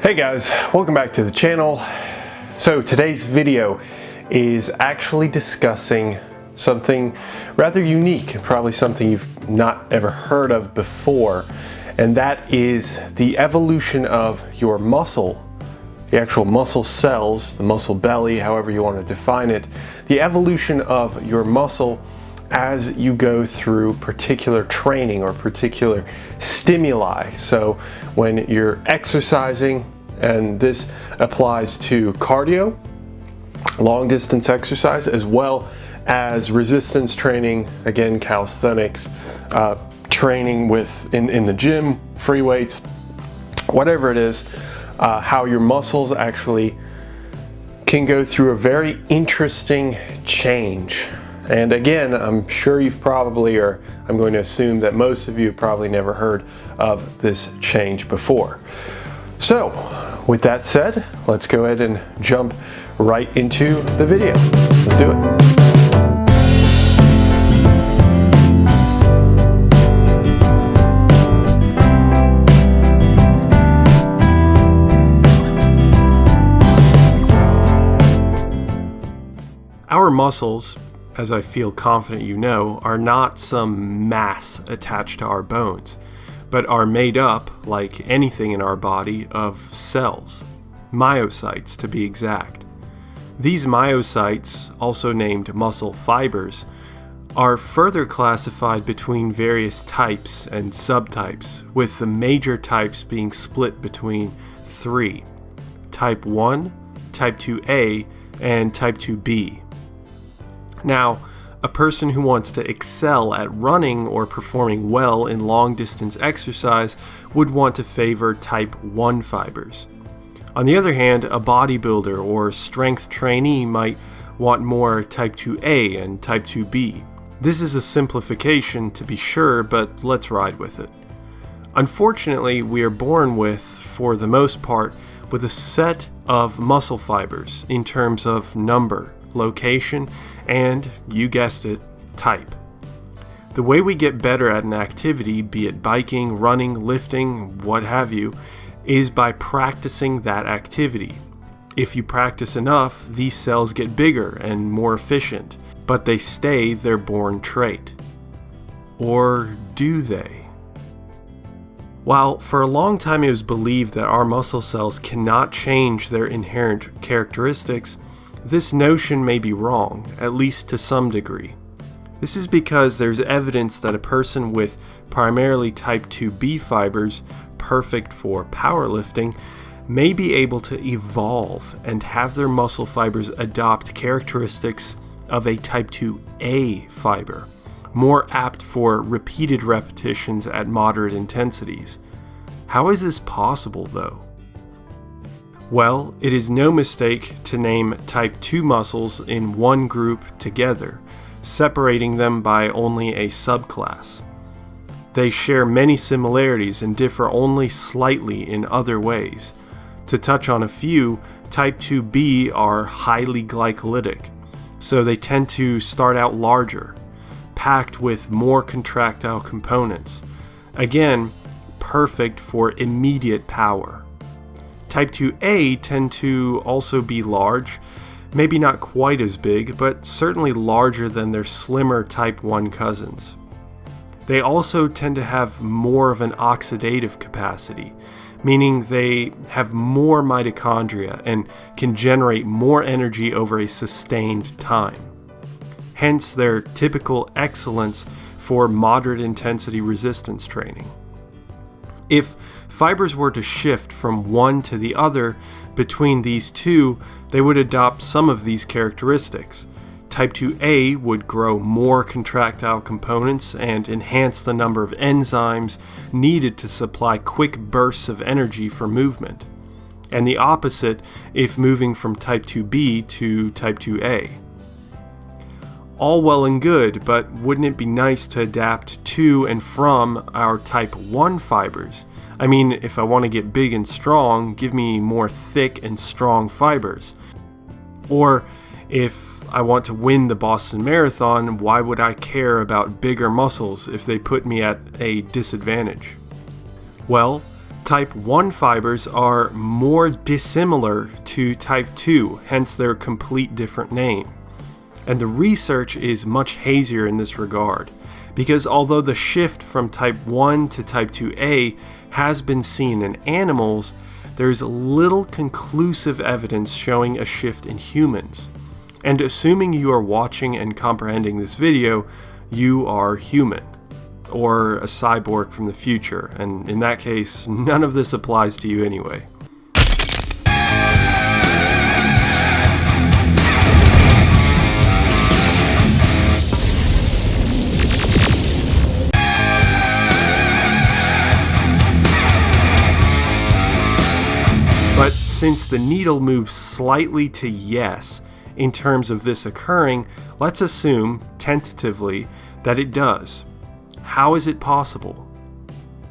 Hey guys, welcome back to the channel. So today's video is actually discussing something rather unique, probably something you've not ever heard of before, and that is the evolution of your muscle, the actual muscle cells, the muscle belly, however you want to define it, the evolution of your muscle as you go through particular training or particular stimuli. So when you're exercising, and this applies to cardio, long distance exercise, as well as resistance training, again calisthenics, training in the gym, free weights, whatever it is, how your muscles actually can go through a very interesting change. And again, I'm sure you've probably, or I'm going to assume that most of you have probably never heard of this change before. So, with that said, let's go ahead and jump right into the video. Let's do it. Our muscles, as I feel confident you know, are not some mass attached to our bones, but are made up, like anything in our body, of cells, myocytes to be exact. These myocytes, also named muscle fibers, are further classified between various types and subtypes, with the major types being split between three: type 1, type 2A, and type 2B. Now, a person who wants to excel at running or performing well in long-distance exercise would want to favor type 1 fibers. On the other hand, a bodybuilder or strength trainee might want more type 2A and type 2B. This is a simplification to be sure, but let's ride with it. Unfortunately, we are born with, for the most part, with a set of muscle fibers in terms of number, location, and, you guessed it, type. The way we get better at an activity, be it biking, running, lifting, what have you, is by practicing that activity. If you practice enough, these cells get bigger and more efficient, but they stay their born trait. Or do they? While for a long time it was believed that our muscle cells cannot change their inherent characteristics, this notion may be wrong, at least to some degree. This is because there's evidence that a person with primarily type 2B fibers, perfect for powerlifting, may be able to evolve and have their muscle fibers adopt characteristics of a type 2A fiber, more apt for repeated repetitions at moderate intensities. How is this possible, though? Well, it is no mistake to name type 2 muscles in one group together, separating them by only a subclass. They share many similarities and differ only slightly in other ways. To touch on a few, type 2B are highly glycolytic, so they tend to start out larger, packed with more contractile components. Again, perfect for immediate power. Type 2A tend to also be large, maybe not quite as big, but certainly larger than their slimmer type 1 cousins. They also tend to have more of an oxidative capacity, meaning they have more mitochondria and can generate more energy over a sustained time. Hence their typical excellence for moderate intensity resistance training. If fibers were to shift from one to the other between these two, they would adopt some of these characteristics. Type 2A would grow more contractile components and enhance the number of enzymes needed to supply quick bursts of energy for movement. And the opposite if moving from type 2B to type 2A. All well and good, but wouldn't it be nice to adapt to and from our type 1 fibers? I mean, if I want to get big and strong, give me more thick and strong fibers. Or if I want to win the Boston Marathon, why would I care about bigger muscles if they put me at a disadvantage? Well, Type 1 fibers are more dissimilar to type 2, hence their complete different name. And the research is much hazier in this regard, because although the shift from type 1 to type 2A has been seen in animals, there's little conclusive evidence showing a shift in humans. And assuming you are watching and comprehending this video, you are human, or a cyborg from the future, and in that case, none of this applies to you anyway. But since the needle moves slightly to yes in terms of this occurring, let's assume, tentatively, that it does. How is it possible?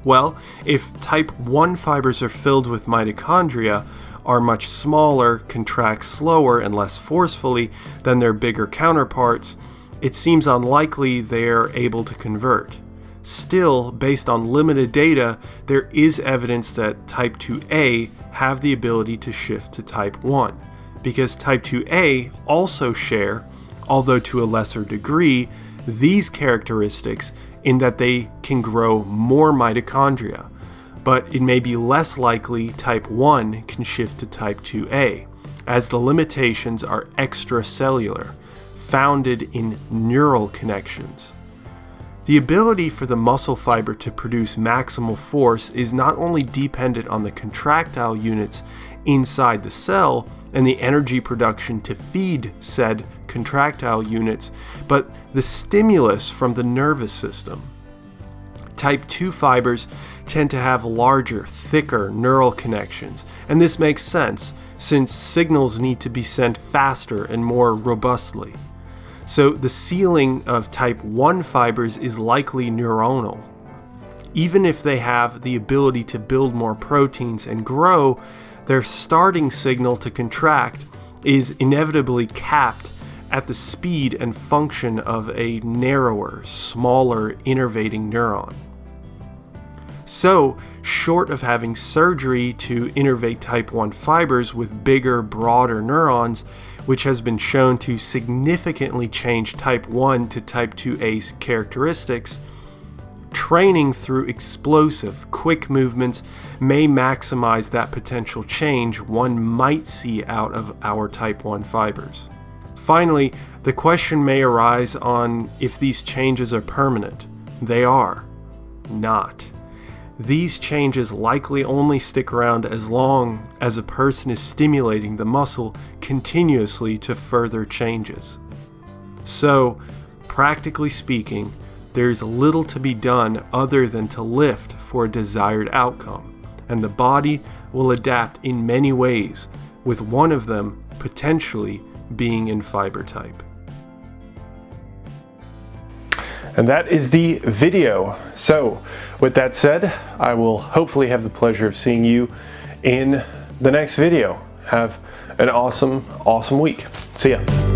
Well, if type 1 fibers are filled with mitochondria, are much smaller, contract slower and less forcefully than their bigger counterparts, it seems unlikely they are able to convert. Still, based on limited data, there is evidence that type 2A have the ability to shift to type 1, because type 2A also share, although to a lesser degree, these characteristics in that they can grow more mitochondria, but it may be less likely type 1 can shift to type 2A, as the limitations are extracellular, founded in neural connections. The ability for the muscle fiber to produce maximal force is not only dependent on the contractile units inside the cell and the energy production to feed said contractile units, but the stimulus from the nervous system. Type 2 fibers tend to have larger, thicker neural connections, and this makes sense since signals need to be sent faster and more robustly. So the ceiling of type 1 fibers is likely neuronal. Even if they have the ability to build more proteins and grow, their starting signal to contract is inevitably capped at the speed and function of a narrower, smaller innervating neuron. So, short of having surgery to innervate type 1 fibers with bigger, broader neurons, which has been shown to significantly change type 1 to type 2A characteristics, training through explosive, quick movements may maximize that potential change one might see out of our type 1 fibers. Finally, the question may arise on if these changes are permanent. They are not. These changes likely only stick around as long as a person is stimulating the muscle continuously to further changes. So, practically speaking, there's little to be done other than to lift for a desired outcome, and the body will adapt in many ways, with one of them potentially being in fiber type. And that is the video. So, with that said, I will hopefully have the pleasure of seeing you in the next video. Have an awesome week. See ya.